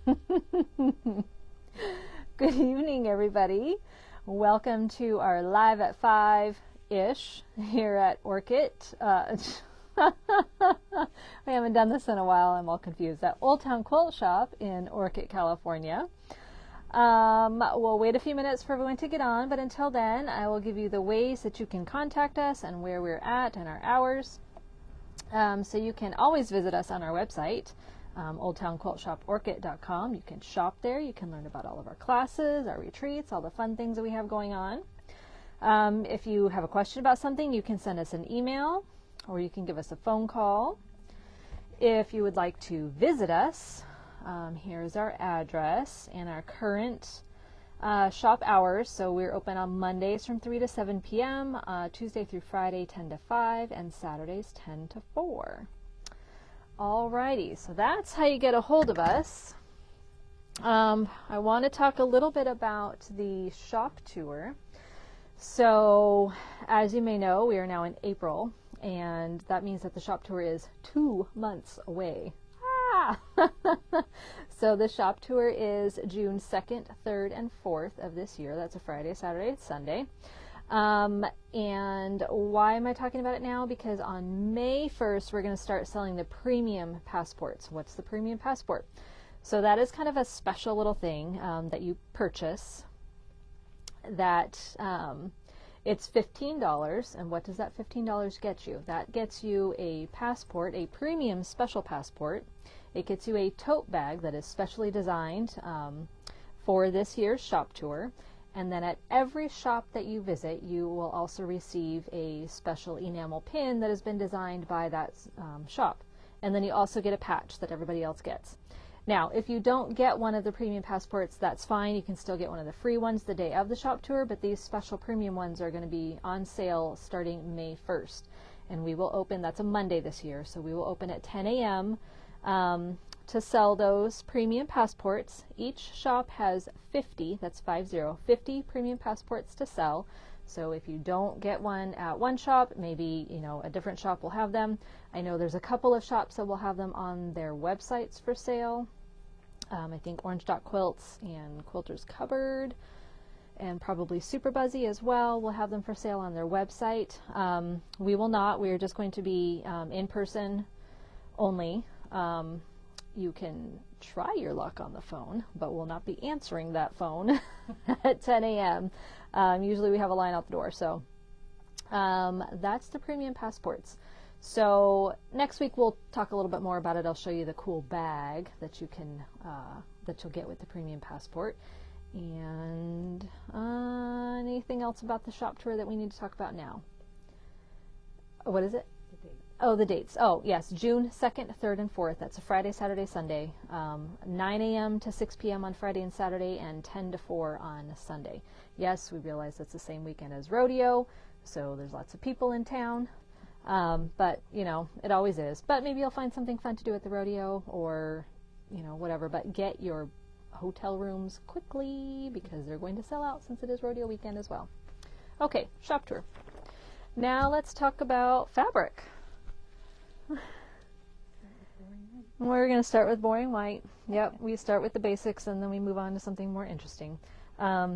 Good evening, everybody. Welcome to our Live at 5-ish here at Orchid. We haven't done this in a while. I'm all confused. At Old Town Quilt Shop in Orchid, California. We'll wait a few minutes for everyone to get on, but until then, I will give you the ways that you can contact us and where we're at and our hours. So you can always visit us on our website, oldtownquiltshoporchid.com. You can shop there. You can learn about all of our classes, our retreats, all the fun things that we have going on. If you have a question about something, you can send us an email or you can give us a phone call. If you would like to visit us, here's our address and our current shop hours. So we're open on Mondays from 3 to 7 p.m., Tuesday through Friday 10 to 5, and Saturdays 10 to 4. Alrighty, so that's how you get a hold of us. I want to talk a little bit about the shop tour. So, as you may know, we are now in April, and that means that the shop tour is 2 months away. So the shop tour is June 2nd, 3rd, and 4th of this year. That's a Friday, Saturday, Sunday. And why am I talking about it now? Because on May 1st, we're going to start selling the premium passports. What's the premium passport? So that is kind of a special little thing that you purchase that it's $15. And what does that $15 get you? That gets you a passport, a premium special passport. It gets you a tote bag that is specially designed for this year's shop tour. And then at every shop that you visit, you will also receive a special enamel pin that has been designed by that shop. And then you also get a patch that everybody else gets. Now, if you don't get one of the premium passports, that's fine. You can still get one of the free ones the day of the shop tour, but these special premium ones are going to be on sale starting May 1st. And we will open, that's a Monday this year, so we will open at 10 a.m. To sell those premium passports. Each shop has 50, that's 50 premium passports to sell. So if you don't get one at one shop, maybe a different shop will have them. I know there's a couple of shops that will have them on their websites for sale. I think Orange Dot Quilts and Quilter's Cupboard and probably Super Buzzy as well will have them for sale on their website. We will not. We are just going to be in person only. You can try your luck on the phone, but we'll not be answering that phone at 10 a.m. Usually we have a line out the door. So that's the premium passports. So next week we'll talk a little bit more about it. I'll show you the cool bag that you can that you'll get with the premium passport. And anything else about the shop tour that we need to talk about now? What is it? Oh, the dates. Oh, yes, June 2nd, 3rd, and 4th. That's a Friday, Saturday, Sunday. 9 a.m. to 6 p.m. on Friday and Saturday, and 10 to 4 on Sunday. Yes, we realize that's the same weekend as rodeo, so there's lots of people in town. But, it always is. But maybe you'll find something fun to do at the rodeo or, whatever. But get your hotel rooms quickly because they're going to sell out since it is rodeo weekend as well. Okay, shop tour. Now let's talk about fabric. We're going to start with boring white. Yep, we start with the basics and then we move on to something more interesting.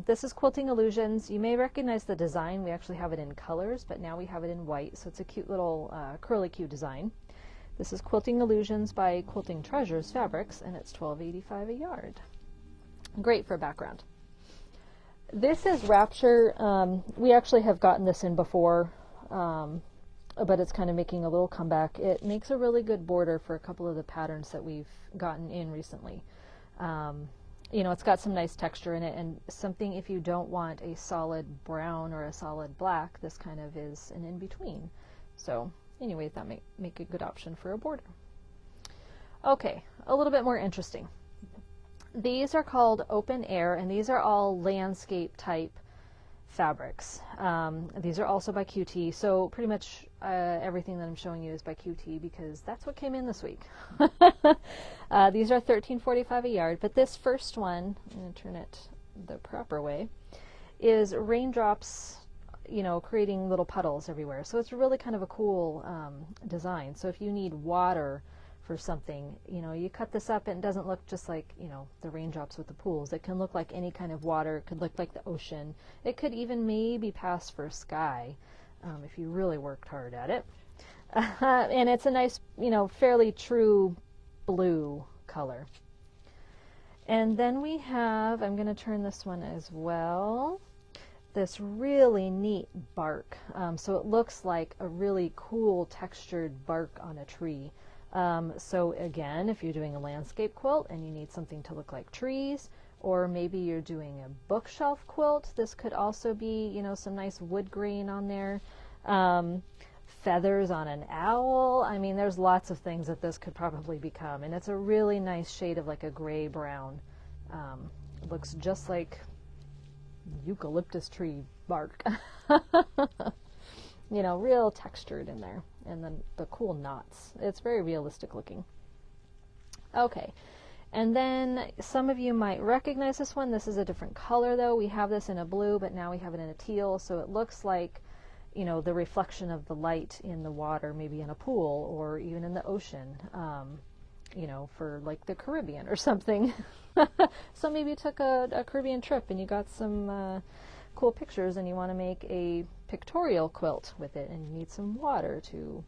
This is Quilting Illusions. You may recognize the design. We actually have it in colors, but now we have it in white, so it's a cute little curlicue design. This is Quilting Illusions by Quilting Treasures Fabrics, and it's $12.85 a yard. Great for background. This is Rapture. We actually have gotten this in before, but it's kind of making a little comeback. It makes a really good border for a couple of the patterns that we've gotten in recently. It's got some nice texture in it, and something if you don't want a solid brown or a solid black, this kind of is an in-between. So anyway, that may make a good option for a border. Okay, a little bit more interesting. These are called open air, and these are all landscape type fabrics. These are also by QT, so pretty much everything that I'm showing you is by QT because that's what came in this week. These are $13.45 a yard, but this first one, I'm going to turn it the proper way, is raindrops, creating little puddles everywhere. So it's really kind of a cool design. So if you need water for something. You know, you cut this up and it doesn't look just like, you know, the raindrops with the pools. It can look like any kind of water. It could look like the ocean. It could even maybe pass for sky if you really worked hard at it. And it's a nice, you know, fairly true blue color. And then we have, I'm going to turn this one as well, this really neat bark. So it looks like a really cool textured bark on a tree. So again, if you're doing a landscape quilt and you need something to look like trees, or maybe you're doing a bookshelf quilt, this could also be, you know, some nice wood grain on there. Feathers on an owl. I mean, there's lots of things that this could probably become, and it's a really nice shade of like a gray brown. It looks just like eucalyptus tree bark. You know, real textured in there, and then the cool knots. It's very realistic looking. Okay, and then some of you might recognize this one. This is a different color though. We have this in a blue, but now we have it in a teal, so it looks like, you know, the reflection of the light in the water, maybe in a pool or even in the ocean, you know, for like the Caribbean or something. So maybe you took a Caribbean trip and you got some cool pictures and you want to make a pictorial quilt with it and you need some water to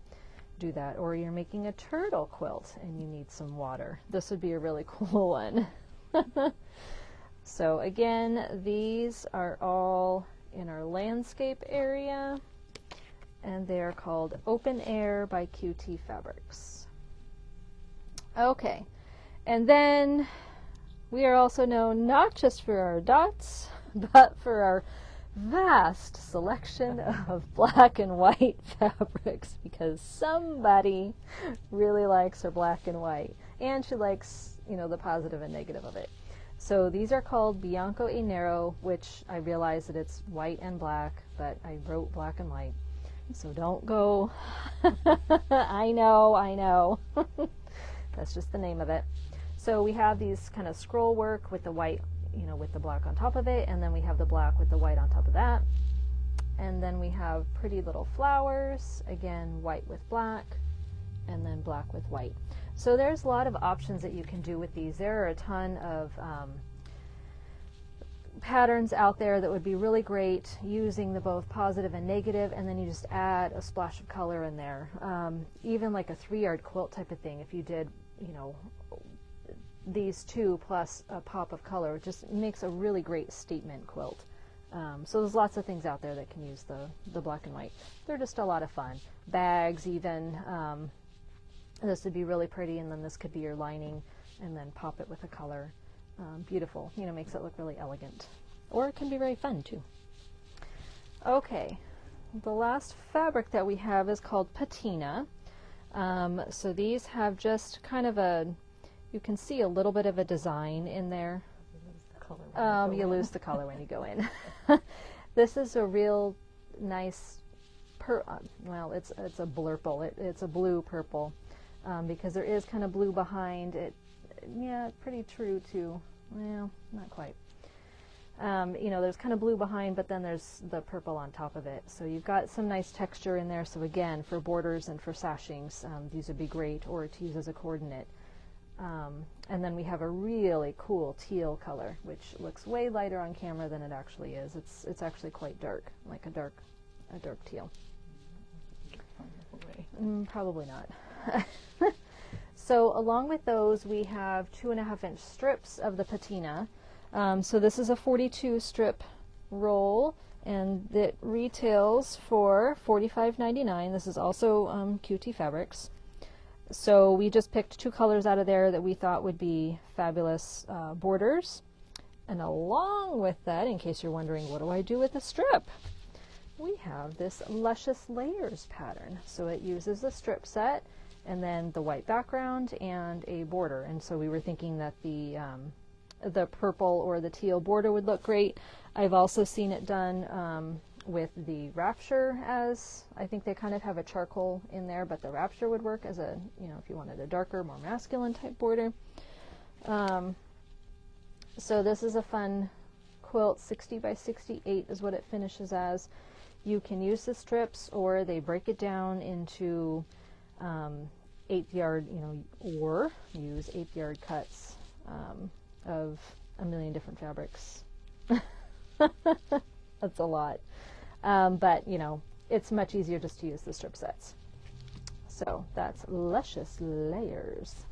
do that. Or you're making a turtle quilt and you need some water. This would be a really cool one. So again, these are all in our landscape area, and they are called Open Air by QT Fabrics. Okay, and then we are also known not just for our dots, but for our vast selection of black and white fabrics, because somebody really likes her black and white, and she likes, you know, the positive and negative of it. So these are called Bianco e Nero, which I realize that it's white and black, but I wrote black and white. So don't go, I know. That's just the name of it. So we have these kind of scroll work with the white, you know, with the black on top of it, and then we have the black with the white on top of that. And then we have pretty little flowers, again, white with black, and then black with white. So there's a lot of options that you can do with these. There are a ton of patterns out there that would be really great using the both positive and negative, and then you just add a splash of color in there. Even like a 3-yard quilt type of thing, if you did, you know, these two plus a pop of color, it just makes a really great statement quilt. So there's lots of things out there that can use the black and white. They're just a lot of fun. Bags even. This would be really pretty, and then this could be your lining, and then pop it with a color. Beautiful, you know, makes it look really elegant. Or it can be very fun too. Okay, the last fabric that we have is called patina. So these have just kind of a, you can see a little bit of a design in there. You lose the color when you go in. This is a real nice, well, it's a blurple. It's a blue purple. Because there is kind of blue behind it. Yeah, pretty true to, well, not quite. You know, there's kind of blue behind, but then there's the purple on top of it. So you've got some nice texture in there. So again, for borders and for sashings, these would be great, or to use as a coordinate. And then we have a really cool teal color, which looks way lighter on camera than it actually is. It's actually quite dark, like a dark teal. Probably not. So along with those, we have 2.5-inch strips of the patina. So this is a 42 strip roll, and it retails for $45.99. This is also QT Fabrics. So we just picked 2 colors out of there that we thought would be fabulous borders. And along with that, in case you're wondering, what do I do with a strip? We have this Luscious Layers pattern. So it uses a strip set, and then the white background and a border. And so we were thinking that the purple or the teal border would look great. I've also seen it done with the Rapture, as I think they kind of have a charcoal in there, but the Rapture would work as a, you know, if you wanted a darker, more masculine type border. So this is a fun quilt. 60 by 68 is what it finishes as. You can use the strips, or they break it down into 1/8 yard, or use 1/8 yard cuts of a million different fabrics. That's a lot. But, it's much easier just to use the strip sets. So that's Luscious Layers.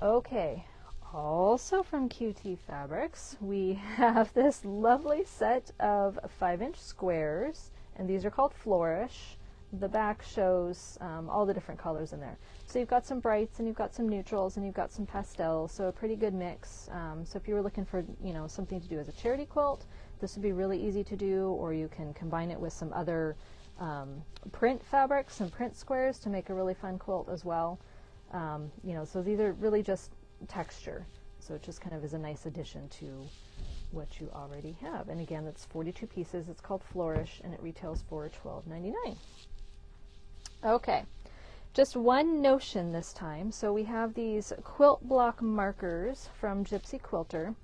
Okay, also from QT Fabrics, we have this lovely set of 5-inch squares, and these are called Flourish. The back shows all the different colors in there. So you've got some brights, and you've got some neutrals, and you've got some pastels, so a pretty good mix. So if you were looking for, something to do as a charity quilt, this would be really easy to do, or you can combine it with some other print fabrics and print squares to make a really fun quilt as well. So these are really just texture. So it just kind of is a nice addition to what you already have. And again, that's 42 pieces. It's called Flourish, and it retails for $12.99. Okay, just one notion this time. So we have these quilt block markers from Gypsy Quilter.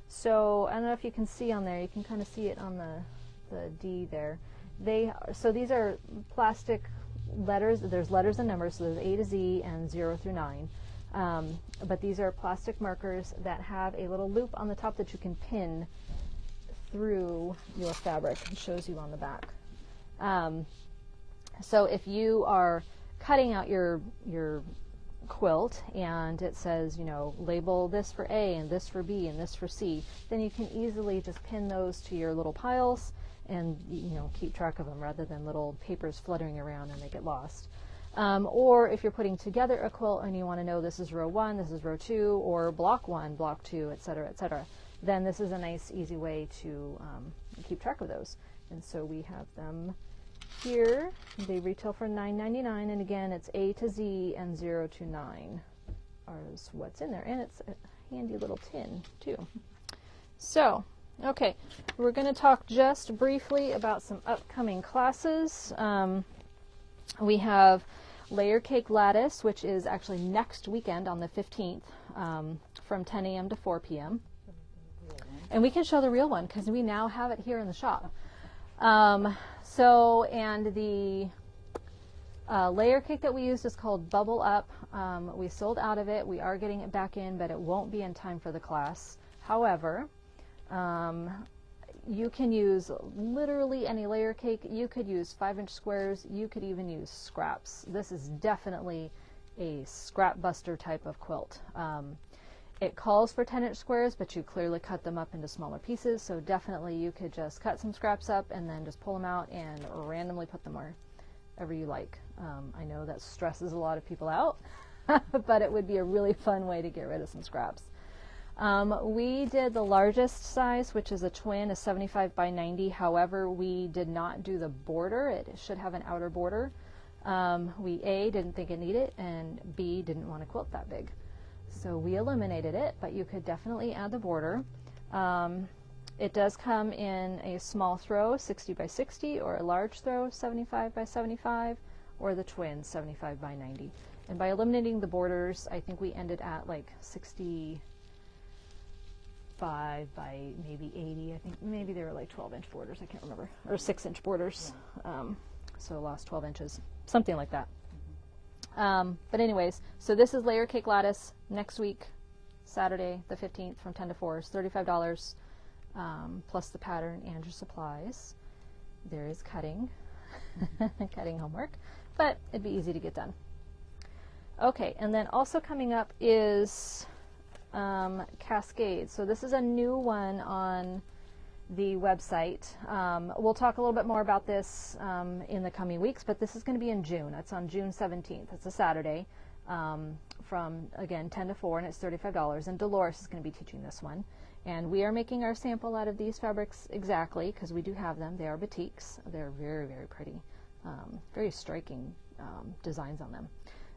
So I don't know if you can see on there, you can kind of see it on the D there. So these are plastic letters. There's letters and numbers, so there's A to Z and 0 through 9. But these are plastic markers that have a little loop on the top that you can pin through your fabric. It shows you on the back. So if you are cutting out your quilt and it says, label this for A and this for B and this for C, then you can easily just pin those to your little piles and keep track of them rather than little papers fluttering around and they get lost. Or if you're putting together a quilt and you want to know this is row 1, this is row 2, or block 1, block 2, etc., then this is a nice, easy way to keep track of those. And so we have them here. They retail for $9.99, and again, it's A to Z and 0 to 9 is what's in there. And it's a handy little tin, too. So, okay, we're going to talk just briefly about some upcoming classes. We have Layer Cake Lattice, which is actually next weekend on the 15th from 10 a.m. to 4 p.m. And we can show the real one because we now have it here in the shop. And the layer cake that we used is called Bubble Up. We sold out of it. We are getting it back in, but it won't be in time for the class. However, you can use literally any layer cake. You could use 5-inch squares. You could even use scraps. This is definitely a scrap buster type of quilt. It calls for 10-inch squares, but you clearly cut them up into smaller pieces, so definitely you could just cut some scraps up and then just pull them out and randomly put them wherever you like. I know that stresses a lot of people out, but it would be a really fun way to get rid of some scraps. We did the largest size, which is a twin, a 75 by 90. However, we did not do the border. It should have an outer border. We A, didn't think it needed, and B, didn't want to quilt that big. So we eliminated it, but you could definitely add the border. It does come in a small throw, 60 by 60, or a large throw, 75 by 75, or the twin, 75 by 90. And by eliminating the borders, I think we ended at like 65 by maybe 80. I think maybe they were like 12-inch borders, I can't remember, or 6-inch borders. So lost 12 inches, something like that. But anyways, so this is Layer Cake Lattice next week, Saturday the 15th from 10 to 4. It's $35 plus the pattern and your supplies. There is cutting, cutting homework, but it'd be easy to get done. Okay, and then also coming up is Cascade. So this is a new one on the website. We'll talk a little bit more about this in the coming weeks, but this is going to be in June. It's on June 17th. It's a Saturday from, again, 10 to 4, and it's $35. And Dolores is going to be teaching this one. And we are making our sample out of these fabrics exactly, because we do have them. They are batiks. They're very, very pretty. Very striking designs on them.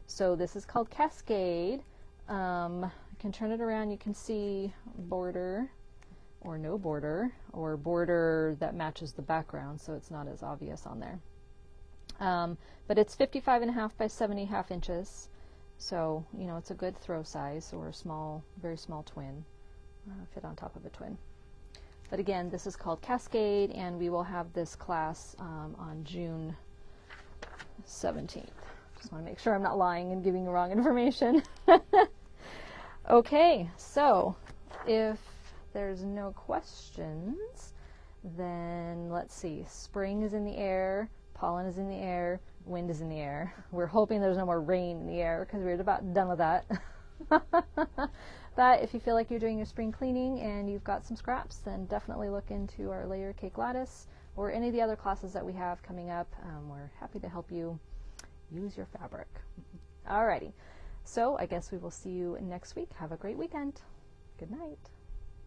So this is called Cascade. You can turn it around. You can see border, or no border, or border that matches the background, so it's not as obvious on there. But it's 55.5 by 70.5 inches, so it's a good throw size, or a small, very small twin, fit on top of a twin. But again, this is called Cascade, and we will have this class on June 17th. Just want to make sure I'm not lying and giving you wrong information. Okay, so if there's no questions, then let's see. Spring is in the air, pollen is in the air, wind is in the air. We're hoping there's no more rain in the air because we're about done with that. But if you feel like you're doing your spring cleaning and you've got some scraps, then definitely look into our layer cake lattice or any of the other classes that we have coming up. We're happy to help you use your fabric. Alrighty, so I guess we will see you next week. Have a great weekend. Good night.